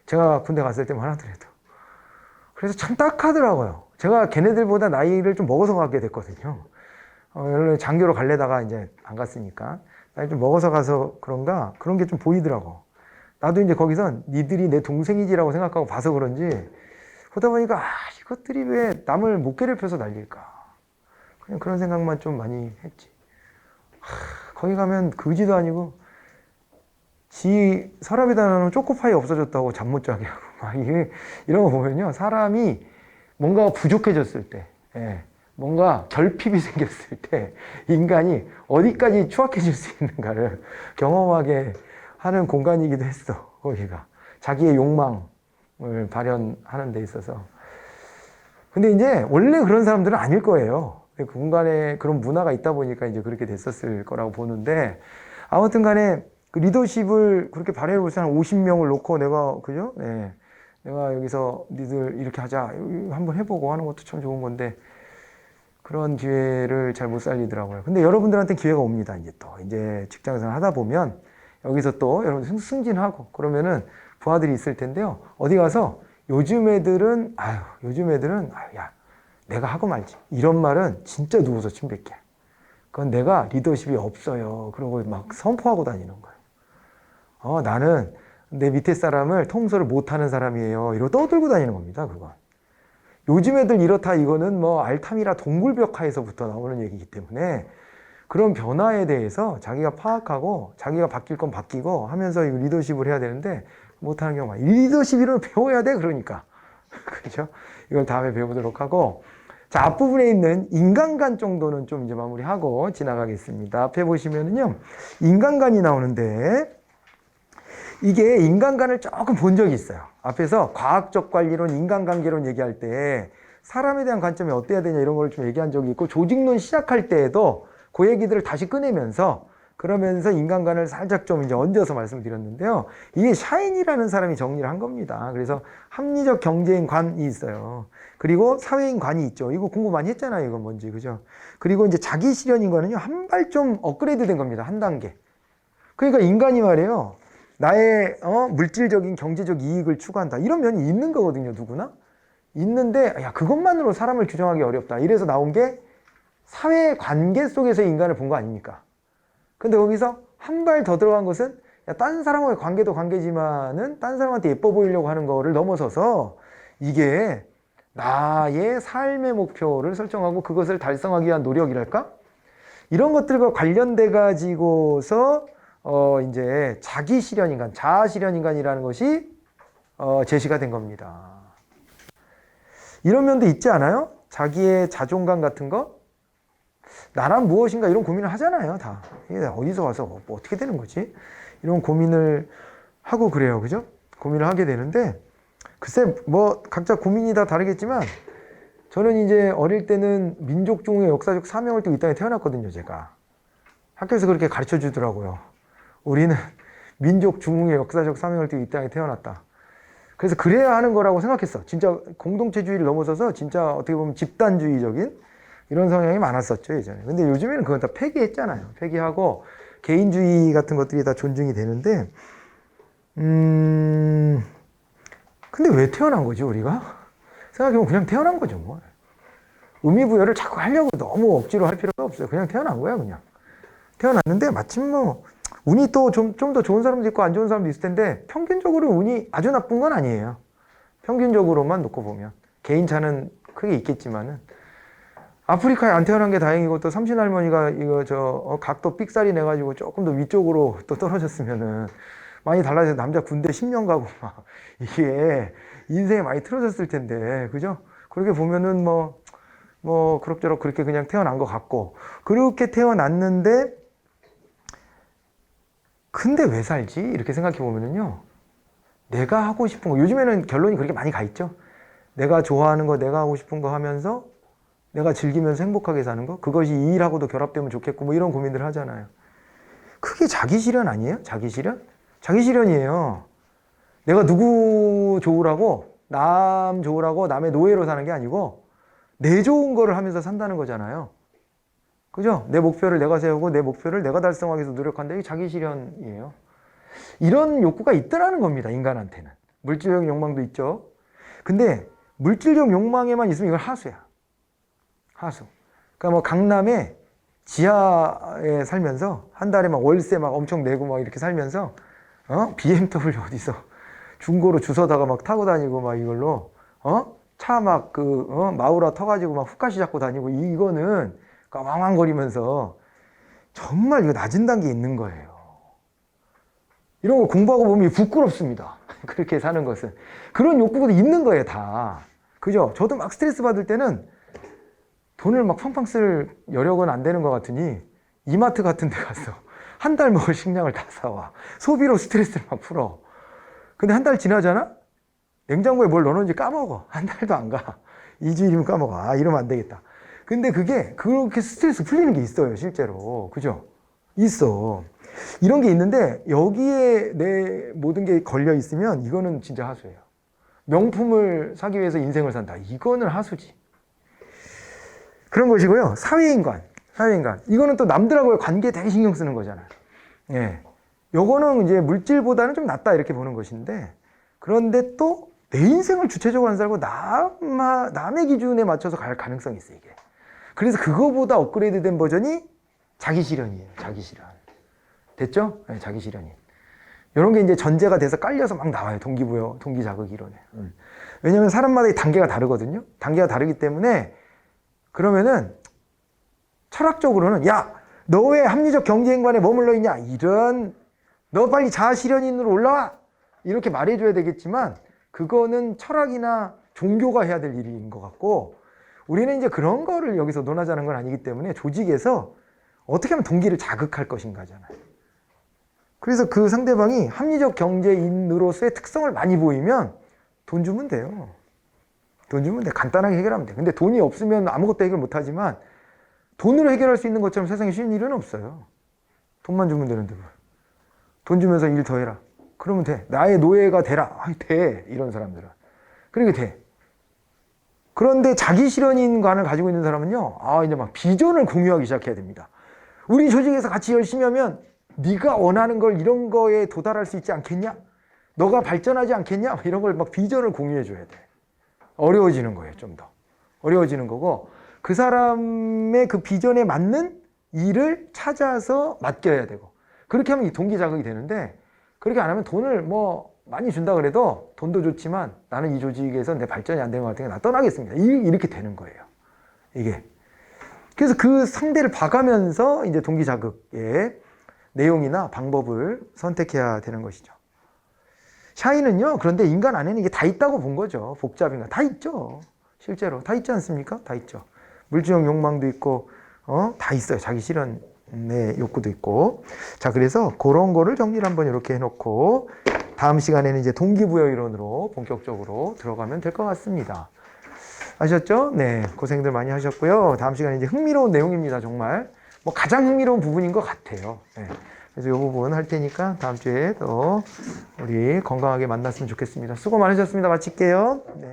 제가 군대 갔을 때만 하더라도. 그래서 참 딱하더라고요. 제가 걔네들보다 나이를 좀 먹어서 가게 됐거든요. 원래 장교로 갈래다가 이제 안 갔으니까. 나이 좀 먹어서 가서 그런가? 그런 게 좀 보이더라고. 나도 이제 거기선 니들이 내 동생이지라고 생각하고 봐서 그런지, 보다 보니까, 이것들이 왜 남을 못 괴롭혀서 날릴까? 그냥 그런 생각만 좀 많이 했지. 거기 가면 그지도 아니고, 지 서랍에다 놓은 초코파이 없어졌다고 잠 못 자게 하고, 이런 거 보면요. 사람이 뭔가 부족해졌을 때, 뭔가 결핍이 생겼을 때 인간이 어디까지 추악해질 수 있는가를 경험하게 하는 공간이기도 했어. 거기가 자기의 욕망을 발현하는 데 있어서. 근데 이제 원래 그런 사람들은 아닐 거예요. 그 공간에 그런 문화가 있다 보니까 이제 그렇게 됐었을 거라고 보는데, 아무튼 간에 그 리더십을 그렇게 발휘해 볼 사람 50명을 놓고 내가, 그죠? 네. 내가 여기서 니들 이렇게 하자. 한번 해보고 하는 것도 참 좋은 건데, 그런 기회를 잘 못 살리더라고요. 근데 여러분들한테 기회가 옵니다. 이제 또, 이제 직장생활 하다 보면, 여기서 또 여러분 승진하고, 그러면은 부하들이 있을 텐데요. 어디 가서 요즘 애들은, 아유, 야, 내가 하고 말지. 이런 말은 진짜 누워서 침뱉게. 그건 내가 리더십이 없어요. 그러고 막 선포하고 다니는 거예요. 나는 내 밑에 사람을 통솔을 못하는 사람이에요. 이러고 떠들고 다니는 겁니다. 그건. 요즘 애들 이렇다 이거는 뭐 알타미라 동굴벽화에서부터 나오는 얘기이기 때문에 그런 변화에 대해서 자기가 파악하고 자기가 바뀔 건 바뀌고 하면서 리더십을 해야 되는데 못하는 경우가 리더십을 배워야 돼. 그러니까. 그렇죠? 이걸 다음에 배워보도록 하고, 자, 앞부분에 있는 인간관 정도는 좀 이제 마무리하고 지나가겠습니다. 앞에 보시면은요, 인간관이 나오는데, 이게 인간관을 조금 본 적이 있어요. 앞에서 과학적 관리론, 인간관계론 얘기할 때 사람에 대한 관점이 어때야 되냐 이런 걸 좀 얘기한 적이 있고, 조직론 시작할 때에도 그 얘기들을 다시 꺼내면서 그러면서 인간관을 살짝 좀 이제 얹어서 말씀드렸는데요. 이게 샤인이라는 사람이 정리를 한 겁니다. 그래서 합리적 경제인관이 있어요. 그리고 사회인관이 있죠. 이거 공부 많이 했잖아요. 이건 뭔지. 그죠? 그리고 이제 자기 실현인관은요, 한 발 좀 업그레이드 된 겁니다. 한 단계. 그러니까 인간이 말이에요. 나의 물질적인 경제적 이익을 추구한다. 이런 면이 있는 거거든요. 누구나. 있는데, 야, 그것만으로 사람을 규정하기 어렵다. 이래서 나온 게 사회 관계 속에서의 인간을 본 거 아닙니까? 근데 거기서 한 발 더 들어간 것은, 야, 딴 사람과의 관계도 관계지만은 딴 사람한테 예뻐 보이려고 하는 거를 넘어서서 이게 나의 삶의 목표를 설정하고 그것을 달성하기 위한 노력이랄까? 이런 것들과 관련돼 가지고서 이제 자기 실현인간, 자아 실현인간이라는 것이 제시가 된 겁니다. 이런 면도 있지 않아요? 자기의 자존감 같은 거? 나란 무엇인가 이런 고민을 하잖아요, 다. 이게 어디서 와서 뭐 어떻게 되는 거지? 이런 고민을 하고 그래요, 그죠? 고민을 하게 되는데, 글쎄, 뭐, 각자 고민이 다 다르겠지만, 저는 이제 어릴 때는 민족 중흥의 역사적 사명을 띠고 이 땅에 태어났거든요, 제가. 학교에서 그렇게 가르쳐 주더라고요. 우리는 민족 중흥의 역사적 사명을 띠고 이 땅에 태어났다. 그래서 그래야 하는 거라고 생각했어. 진짜 공동체주의를 넘어서서 진짜 어떻게 보면 집단주의적인 이런 성향이 많았었죠, 예전에. 근데 요즘에는 그건 다 폐기했잖아요. 폐기하고 개인주의 같은 것들이 다 존중이 되는데, 근데 왜 태어난 거지, 우리가? 생각해보면 그냥 태어난 거죠, 뭐. 의미부여를 자꾸 하려고 너무 억지로 할 필요가 없어요. 그냥 태어난 거야, 그냥. 태어났는데 마침 뭐, 운이 또 좀 더 좋은 사람도 있고 안 좋은 사람도 있을 텐데, 평균적으로 운이 아주 나쁜 건 아니에요. 평균적으로만 놓고 보면. 개인차는 크게 있겠지만은. 아프리카에 안 태어난 게 다행이고, 또 삼신할머니가 각도 삑사리 내가지고 조금 더 위쪽으로 또 떨어졌으면은, 많이 달라져서 남자 군대 10년 가고 막 이게 인생에 많이 틀어졌을 텐데, 그죠? 그렇게 보면은 뭐 그럭저럭 그렇게 그냥 태어난 것 같고, 그렇게 태어났는데 근데 왜 살지? 이렇게 생각해 보면은요, 내가 하고 싶은 거, 요즘에는 결론이 그렇게 많이 가 있죠. 내가 좋아하는 거, 내가 하고 싶은 거 하면서 내가 즐기면서 행복하게 사는 거, 그것이 이 일하고도 결합되면 좋겠고 뭐 이런 고민들 하잖아요. 그게 자기 실현 아니에요? 자기 실현? 자기 실현이에요. 내가 누구 좋으라고, 남 좋으라고 남의 노예로 사는 게 아니고 내 좋은 거를 하면서 산다는 거잖아요. 그죠? 내 목표를 내가 세우고 내 목표를 내가 달성하기 위해서 노력한다. 이게 자기 실현이에요. 이런 욕구가 있더라는 겁니다, 인간한테는. 물질적 욕망도 있죠. 근데 물질적 욕망에만 있으면 이건 하수야. 하수. 그러니까 뭐 강남에 지하에 살면서 한 달에 막 월세 막 엄청 내고 막 이렇게 살면서 BMW 어디서 중고로 주워다가 막 타고 다니고 막 이걸로 차 막 마우라 터가지고 막 후카시 잡고 다니고 이거는 까망망거리면서 정말 이거 낮은 단계에 있는 거예요. 이런 거 공부하고 보면 부끄럽습니다. 그렇게 사는 것은. 그런 욕구도 있는 거예요, 다. 그죠? 저도 막 스트레스 받을 때는 돈을 막 팡팡 쓸 여력은 안 되는 것 같으니 이마트 같은 데 가서 한 달 먹을 식량을 다 사와. 소비로 스트레스를 막 풀어. 근데 한 달 지나잖아? 냉장고에 뭘 넣었는지 까먹어. 한 달도 안 가. 2주일이면 까먹어. 아, 이러면 안 되겠다. 근데 그게 그렇게 스트레스 풀리는 게 있어요, 실제로. 그죠? 있어. 이런 게 있는데 여기에 내 모든 게 걸려 있으면 이거는 진짜 하수예요. 명품을 사기 위해서 인생을 산다. 이거는 하수지. 그런 것이고요. 사회인간. 이거는 또 남들하고의 관계에 되게 신경 쓰는 거잖아요. 예. 요거는 이제 물질보다는 좀 낫다 이렇게 보는 것인데, 그런데 또 내 인생을 주체적으로 안 살고 남의 기준에 맞춰서 갈 가능성이 있어요, 이게. 그래서 그거보다 업그레이드 된 버전이 자기 실현이에요. 자기 실현. 됐죠? 네, 자기 실현이. 이런 게 이제 전제가 돼서 깔려서 막 나와요. 동기부여, 동기자극 이론에. 왜냐면 사람마다 단계가 다르거든요. 단계가 다르기 때문에 그러면은 철학적으로는 야, 너 왜 합리적 경제행관에 머물러 있냐? 너 빨리 자아 실현인으로 올라와! 이렇게 말해줘야 되겠지만 그거는 철학이나 종교가 해야 될 일인 것 같고, 우리는 이제 그런 거를 여기서 논하자는 건 아니기 때문에 조직에서 어떻게 하면 동기를 자극할 것인가잖아요. 그래서 그 상대방이 합리적 경제인으로서의 특성을 많이 보이면 돈 주면 돼요. 돈 주면 돼. 간단하게 해결하면 돼. 근데 돈이 없으면 아무것도 해결 못 하지만 돈으로 해결할 수 있는 것처럼 세상에 쉬운 일은 없어요. 돈만 주면 되는데 뭐. 돈 주면서 일 더 해라. 그러면 돼. 나의 노예가 되라. 돼. 이런 사람들은. 그러게 돼. 그런데 자기 실현인관을 가지고 있는 사람은요, 이제 막 비전을 공유하기 시작해야 됩니다. 우리 조직에서 같이 열심히 하면 네가 원하는 걸 이런 거에 도달할 수 있지 않겠냐? 너가 발전하지 않겠냐? 이런 걸 막 비전을 공유해 줘야 돼. 어려워지는 거예요, 좀 더. 어려워지는 거고, 그 사람의 그 비전에 맞는 일을 찾아서 맡겨야 되고, 그렇게 하면 이 동기 자극이 되는데, 그렇게 안 하면 돈을 뭐 많이 준다 그래도 돈도 좋지만 나는 이 조직에서 내 발전이 안 되는 것 같으니까 나 떠나겠습니다. 이렇게 되는 거예요. 이게. 그래서 그 상대를 봐가면서 이제 동기 자극의 내용이나 방법을 선택해야 되는 것이죠. 샤이는요, 그런데 인간 안에는 이게 다 있다고 본 거죠. 복잡인가. 다 있죠. 실제로. 다 있지 않습니까? 다 있죠. 물질적 욕망도 있고, 다 있어요. 자기 실현의 욕구도 있고. 자, 그래서 그런 거를 정리를 한번 이렇게 해놓고, 다음 시간에는 이제 동기부여 이론으로 본격적으로 들어가면 될 것 같습니다. 아셨죠? 네. 고생들 많이 하셨고요. 다음 시간에 이제 흥미로운 내용입니다. 정말. 뭐 가장 흥미로운 부분인 것 같아요. 네. 그래서 이 부분 할 테니까 다음 주에 또 우리 건강하게 만났으면 좋겠습니다. 수고 많으셨습니다. 마칠게요. 네.